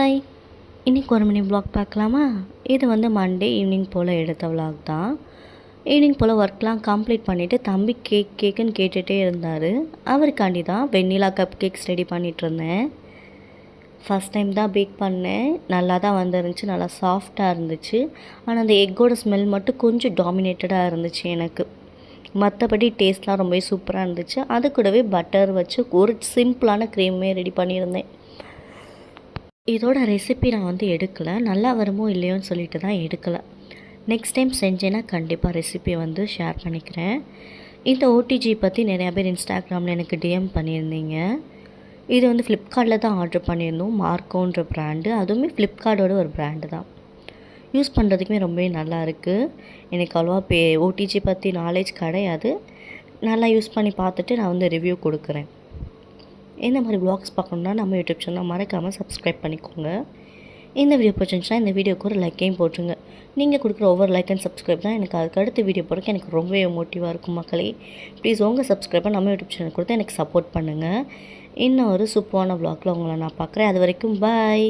Hi, இன்றைக்கி ஒரு மணி vlog பார்க்கலாமா? இது வந்து மண்டே ஈவினிங் போல் எடுத்த vlog தான். ஈவினிங் போல் ஒர்க்லாம் கம்ப்ளீட் பண்ணிவிட்டு தம்பி கேக்குன்னு கேட்டுகிட்டே இருந்தார். அவருக்காண்டி தான் வெண்ணிலா கப் கேக்ஸ் ரெடி பண்ணிகிட்ருந்தேன். ஃபஸ்ட் டைம் தான் பேக் பண்ணேன். நல்லா தான் வந்துருந்துச்சு, நல்லா சாஃப்டாக இருந்துச்சு. ஆனால் அந்த எக்கோட ஸ்மெல் மட்டும் கொஞ்சம் டாமினேட்டடாக இருந்துச்சு எனக்கு. மற்றபடி டேஸ்ட்லாம் ரொம்பவே சூப்பராக இருந்துச்சு. அது கூடவே பட்டர் வச்சு ஒரு சிம்பிளான க்ரீமே ரெடி பண்ணியிருந்தேன். இதோட ரெசிபி நான் வந்து எடுக்கலை, நல்லா வருமோ இல்லையோன்னு சொல்லிட்டு தான் எடுக்கலை. நெக்ஸ்ட் டைம் செஞ்சேன்னா கண்டிப்பாக ரெசிபி வந்து ஷேர் பண்ணிக்கிறேன். இந்த ஓடிஜி பற்றி நிறையா பேர் இன்ஸ்டாகிராமில் எனக்கு டிஎம் பண்ணியிருந்தீங்க. இது வந்து ஃப்ளிப்கார்ட்டில் தான் ஆர்டர் பண்ணியிருந்தோம். மார்க்கோன்ற ப்ராண்டு, அதுவுமே ஃப்ளிப்கார்ட்டோட ஒரு ப்ராண்டு தான். யூஸ் பண்ணுறதுக்குமே ரொம்பவே நல்லா இருக்குது. எனக்கு அவ்வளோவா ஓடிஜி பற்றி நாலேஜ் கிடையாது. நல்லா யூஸ் பண்ணி பார்த்துட்டு நான் வந்து ரிவ்யூ கொடுக்குறேன். இந்த மாதிரி vlogs பார்க்கணுன்னா நம்ம யூடியூப் சேனலை மறக்காமல் சப்ஸ்கிரைப் பண்ணிக்கோங்க. இந்த வீடியோ பிடிச்சிருந்துச்சுன்னா இந்த வீடியோக்கு ஒரு லைக்கையும் போட்டுருங்க. நீங்கள் கொடுக்குற ஒவ்வொரு லைக் அண்ட் சப்ஸ்கிரைப் தான் எனக்கு அதுக்கு அடுத்த வீடியோ போடுறதுக்கு எனக்கு ரொம்பவே மோட்டிவாக இருக்கும் மக்களே. ப்ளீஸ் உங்கள் சப்ஸ்கிரைப்பை நம்ம யூடியூப் சேனல் கொடுத்து எனக்கு சப்போர்ட் பண்ணுங்கள். இன்னும் ஒரு சூப்பரான vlogல உங்களை நான் பார்க்குறேன். அது வரைக்கும் பாய்.